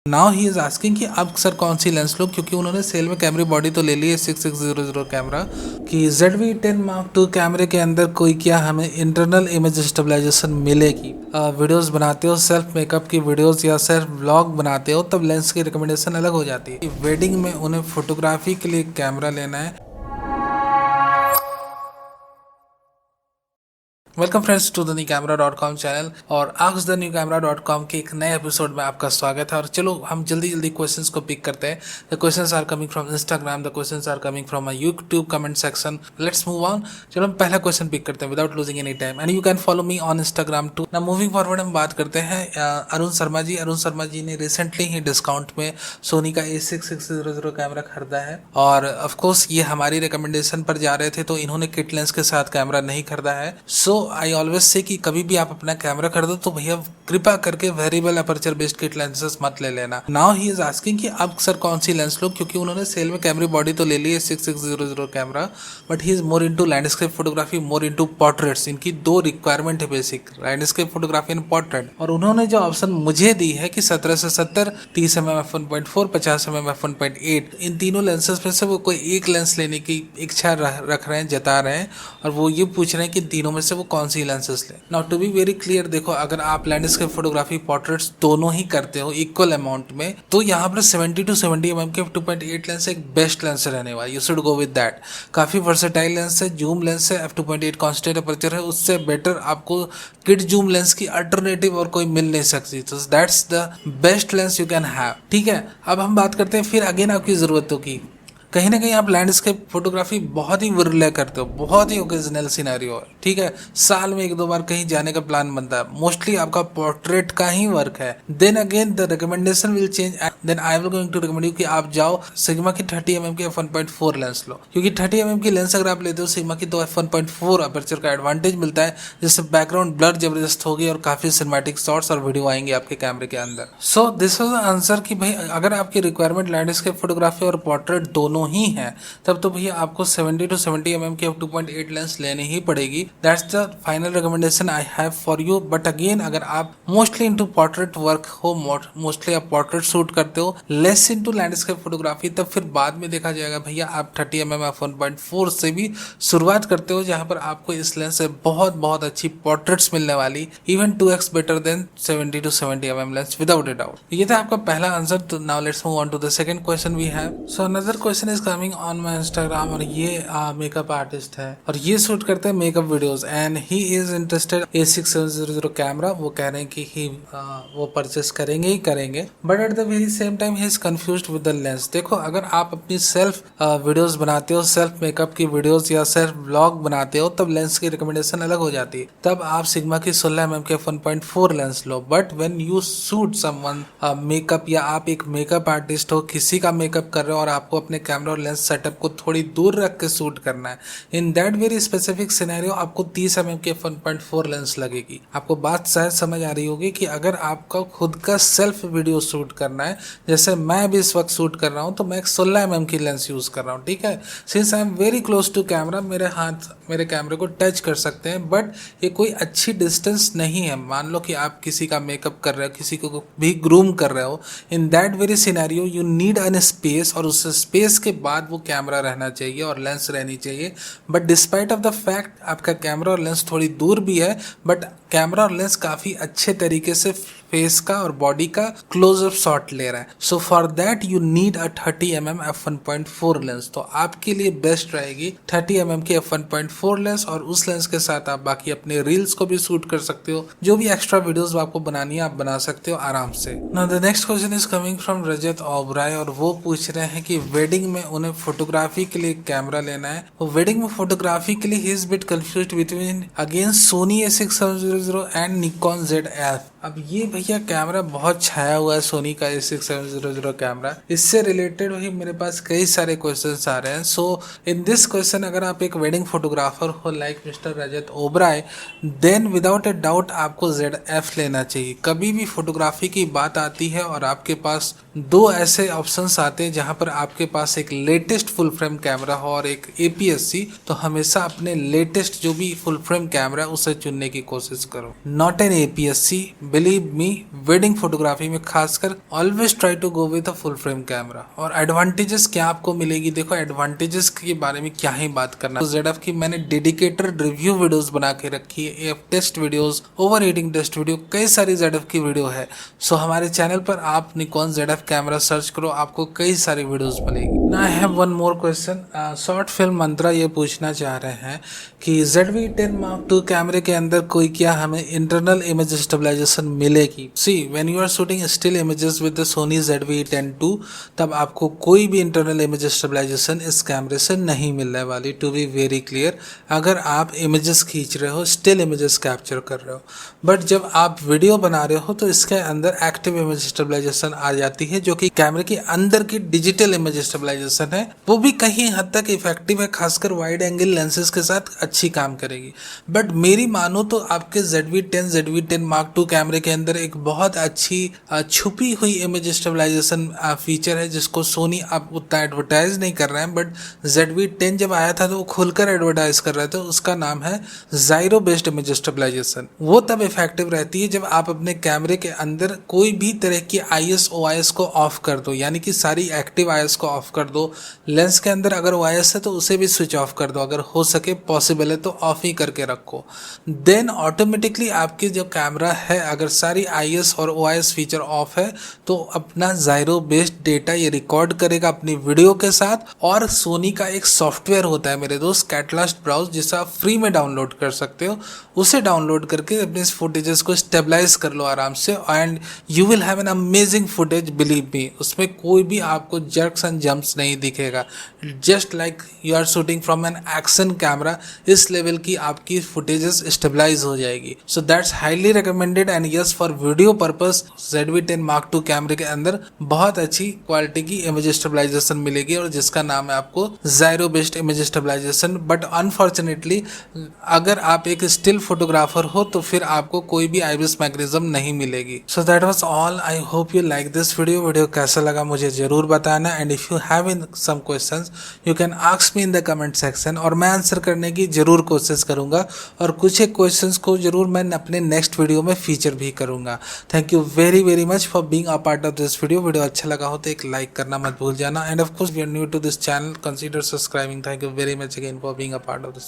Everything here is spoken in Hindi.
नाउ ही इज आस्किंग कि अब सर कौन सी लेंस लो, क्योंकि उन्होंने सेल में कैमरे बॉडी तो ले ली है 6600 कैमरा कि ZV-10 Mark II कैमरे के अंदर कोई क्या हमें इंटरनल इमेज स्टेबलाइजेशन मिलेगी। वीडियोस बनाते हो, सेल्फ मेकअप की वीडियोस या सेल्फ व्लॉग बनाते हो, तब लेंस की रिकमेंडेशन अलग हो जाती है। वेडिंग में उन्हें फोटोग्राफी के लिए कैमरा लेना है। Welcome friends to the new camera dot com channel और आस्क द न्यू कैमरा.com के एक नए एपिसोड में आपका स्वागत है। और चलो हम जल्दी क्वेश्चंस को पिक करते हैं। The questions are coming from Instagram, the questions are coming from my YouTube comment section. Let's move on. चलो हम पहला क्वेश्चन पिक करते हैं without losing any time, and you can follow me on Instagram too. Now moving forward हम बात करते हैं अरुण शर्मा जी। अरुण शर्मा जी ने रिसेंटली ही डिस्काउंट में सोनी का A6600 कैमरा खरीदा है, और ऑफकोर्स ये हमारी रिकमेंडेशन पर जा रहे थे, तो इन्होंने किट लेंस के साथ कैमरा नहीं खरीदा है। सो आई ऑलवेज से कि कभी भी आप अपना कैमरा खरीदो तो भैया कृपा करके variable aperture based kit lenses मत ले लेना। नाउ ही इज आस्किंग कि अब सर कौन सी लेंस लो, क्योंकि उन्होंने सेल में कैमरे बॉडी तो ले ली है 6600 camera, but he is more into landscape photography, more into portraits. इनकी दो रिक्वायरमेंट है basic, landscape photography and portrait. और उन्होंने जो ऑप्शन मुझे दी है कि 17 से 70, 30 mm f1.4, 50 mm f1.8, इन तीनों लेंसेज में से वो कोई एक लेंस लेने की इच्छा रख रहे हैं, जता रहे हैं, और वो ये पूछ रहे हैं कि तीनों में से वो कौन सी लेंसेज ले। Now to be very clear, देखो अगर आप लैंडस्केप फोटोग्राफी पोर्ट्रेट्स दोनों ही करते हो इक्वल अमाउंट में, तो यहाँ पर 70 to 70 mm के f2.8 लेंस एक बेस्ट लेंस रहने वाला। You should go with that. काफी वर्सेटाइल लेंस है, जूम लेंस है, f2.8 कांस्टेंट अपर्चर है, उससे बेटर आपको किट जूम लेंस की अल्टरनेटिव और कोई मिल नहीं सकती। तो that's the best lens you can have. ठीक है, अब हम बात करते हैं फिर अगेन आपकी जरूरतों की। कहीं ना कहीं आप लैंडस्केप फोटोग्राफी बहुत ही विरले करते हो, बहुत ही ओकेजनल सिनेरियो है, ठीक है, साल में 1-2 बार कहीं जाने का प्लान बनता है, मोस्टली आपका पोर्ट्रेट का ही वर्क है। Then again the recommendation will change, then I will going to recommend you कि आप जाओ सिग्मा की 30 mm की f1.4 लेंस लो, क्योंकि 30 mm की लेंस अगर आप लेते हो सिग्मा की, तो f1.4 अपर्चर का एडवांटेज मिलता है, जिससे बैकग्राउंड ब्लर जबरदस्त होगी और काफी सिनेमैटिक शॉट्स और वीडियो आएंगे आपके कैमरे के अंदर। So this was the answer कि भाई अगर आपकी रिक्वायरमेंट लैंडस्केप फोटोग्राफी और पोर्ट्रेट दोनों ही है, तब तो भैया आपको 70 to 70 mm की f2.8 लेंस लेनी ही पड़ेगी। That's the final recommendation I have for you. But again अगर आप मोस्टली इनटू पोर्ट्रेट वर्क हो, मोस्टली आप पोर्ट्रेट शूट करते हो, लेस इनटू लैंडस्केप फोटोग्राफी, तब फिर बाद में देखा जाएगा भैया आप 30 mm f1.4 से भी शुरुआत करते हो, जहां पर आपको इस लेंस से बहुत अच्छी पोर्ट्रेट्स मिलने वाली, even 2x better than 70 to 70 mm lens without a doubt. ये था आपका पहला आंसर। तो now let's move on to the second question we have. So another question is coming on my Instagram, और ये मेकअप आर्टिस्ट है और ये शूट करते हैं makeup videos, and he is interested A6700 camera. वो कह रहे हैं कि ही वो परचेस करेंगे ही करेंगे, but at the very same time he is confused with the lens. देखो अगर आप अपनी सेल्फ वीडियोस बनाते हो, सेल्फ मेकअप की वीडियोस या सेल्फ ब्लॉग बनाते हो, तब लेंस की रिकमेंडेशन अलग हो जाती है। तब आप सिग्मा की 16 mm के f1.4 lens low. But when you shoot someone makeup, या आप एक मेकअप आर्टिस्ट हो, किसी का मेकअप कर रहे हो और आपको अपने कैमरा और लेंस सेटअप को थोड़ी दूर रख के शूट करना है, in that very specific scenario आपको 30 mm के f1.4 लेंस लगेगी। आपको बात शायद समझ आ रही होगी कि अगर आपका खुद का सेल्फ वीडियो शूट करना है, जैसे मैं भी इस वक्त शूट कर रहा हूं, तो मैं 16 mm की लेंस यूज कर रहा हूं, ठीक है। Since I am very close to camera, मेरे हाथ मेरे कैमरे को टच कर सकते हैं, बट ये कोई अच्छी डिस्टेंस नहीं है। मान लो कि आप किसी का मेकअप कर रहे हो, किसी को भी ग्रूम कर रहे हो, in that very scenario you need an space, और उस स्पेस के बाद वो कैमरा रहना चाहिए और लेंस रहनी चाहिए। But despite of the fact आपका कैमरा और लेंस थोड़ी दूर भी है, बट कैमरा और लेंस काफी अच्छे तरीके से फेस का और बॉडी का क्लोजअप शॉट ले रहा है। So for that you need a 30 mm f1.4 lens. तो आपके लिए बेस्ट रहेगी 30 mm की f1.4 लेंस, और उस लेंस के साथ आप बाकी अपने रील्स को भी शूट कर सकते हो, जो भी एक्स्ट्रा वीडियोस आपको बनानी है आप बना सकते हो आराम से। Now the next question is coming from Rajat Oberoi, और वो पूछ रहे हैं कि वेडिंग में उन्हें फोटोग्राफी के लिए कैमरा लेना है। वो वेडिंग में फोटोग्राफी के लिए he is bit confused between again Sony A6700 and Nikon ZF। अब ये भैया कैमरा बहुत छाया हुआ है, सोनी का A6700 कैमरा। इससे रिलेटेड ही मेरे पास कई सारे क्वेश्चंस आ रहे हैं। सो इन दिस क्वेश्चन, अगर आप एक वेडिंग फोटोग्राफर हो like mister Rajat Oberoi, then without a doubt आपको ZF लेना चाहिए। कभी भी फोटोग्राफी की बात आती है और आपके पास दो ऐसे ऑप्शंस आते हैं जहां पर आपके पास एक लेटेस्ट फुल फ्रेम कैमरा हो और एक APS-C, तो हमेशा अपने लेटेस्ट जो भी फुल फ्रेम कैमरा है उसे चुनने की कोशिश करो, not an APS-C। Believe me, wedding photography में खासकर always try to go with a full frame camera. और एडवांटेजेस क्या आपको मिलेगी, देखो एडवांटेजेस के बारे में क्या ही बात करना। तो ZF की मैंने डेडिकेटेड रिव्यू वीडियोस बना के रखी है, AF test videos, over heating test video, कई सारी ZF की वीडियो है। सो हमारे चैनल पर आप निकॉन ZF कैमरा सर्च करो, आपको कई सारी वीडियोस मिलेगी। I have one more question. Short film Mantra ये पूछना चाह रहे हैं कि ZV-10 Mark II कैमरे के अंदर कोई क्या हमें इंटरनल इमेज स्टेबलाइजेशन मिलेगी। See when you are shooting still images with the Sony ZV-10 II, तब आपको कोई भी इंटरनल इमेज स्टेबलाइजेशन इस कैमरे से नहीं मिलने वाली। टू बी वेरी क्लियर, अगर आप इमेजेस खींच रहे हो, स्टिल इमेजेस कैप्चर कर रहे हो, बट जब आप वीडियो बना रहे हो तो इसके अंदर एक्टिव इमेज स्टेबलाइजेशन आ जाती है, जो कि कैमरे के अंदर की डिजिटल इमेज स्टेबलाइजेशन है। वो भी कहीं हद तक इफेक्टिव है, खासकर वाइड एंगल लेंसेज के साथ अच्छी काम करेगी। बट मेरी मानो तो आपके ZV-10 Mark II कैमरे के अंदर एक बहुत अच्छी छुपी हुई इमेज स्टेबलाइजेशन फीचर है, जिसको सोनी अब उतना एडवर्टाइज नहीं कर रहे हैं, बट ZV-10 जब आया था तो वो खुलकर एडवर्टाइज कर रहे थे। उसका नाम है जायरो बेस्ड इमेज स्टेबलाइजेशन। वो तब इफेक्टिव रहती है जब आप अपने कैमरे के अंदर कोई भी तरह की IS OIS को ऑफ कर दो, यानी कि सारी एक्टिव IS को ऑफ कर दो। लेंस के अंदर अगर OIS है तो उसे भी स्विच ऑफ कर दो, अगर हो सके पॉसिबल है तो ऑफ ही करके रखो। देन ऑटोमेटिकली आपकी जो कैमरा है, अगर सारी IS और OIS फीचर ऑफ है तो अपना जायरो बेस्ड डेटा ये रिकॉर्ड करेगा अपनी वीडियो के साथ। और सोनी का एक सॉफ्टवेयर होता है मेरे दोस्त, कैटलास्ट ब्राउज, जिसे आप फ्री में डाउनलोड कर सकते हो। उसे डाउनलोड करके अपने फुटेजेस को स्टेबलाइज कर लो आराम से, and you will have an amazing footage. Believe me, उसमें कोई भी आपको जर्क्स एंड जंप्स नहीं दिखेगा, just like you are shooting from an action camera. इस लेवल की आपकी फुटेजेस स्टेबलाइज हो जाएगी। So that's highly recommended, and yes for video purpose ZV-10 Mark II कैमरे के अंदर बहुत अच्छी क्वालिटी की इमेज स्टेबलाइजेशन मिलेगी, और जिसका नाम है आपको gyro based image stabilisation. But unfortunately अगर आप एक स्टिल फोटोग्राफर हो तो फिर आपको कोई भी IBIS मैकेनिज्म नहीं मिलेगी। So that was all. I hope you like this video कैसा लगा मुझे जरूर बताना, and if you have in some questions you can ask me in the comment section, और मैं आंसर करने की जरूर कोशिश करूंगा, और कुछ एक क्वेश्चंस को जरूर मैं अपने नेक्स्ट वीडियो में फीचर भी करूंगा। Thank you very very much for being a part of this video अच्छा लगा हो तो एक लाइक करना मत भूल जाना, and of course we are new to this channel, consider subscribing. Thank you very much again for being a part of this.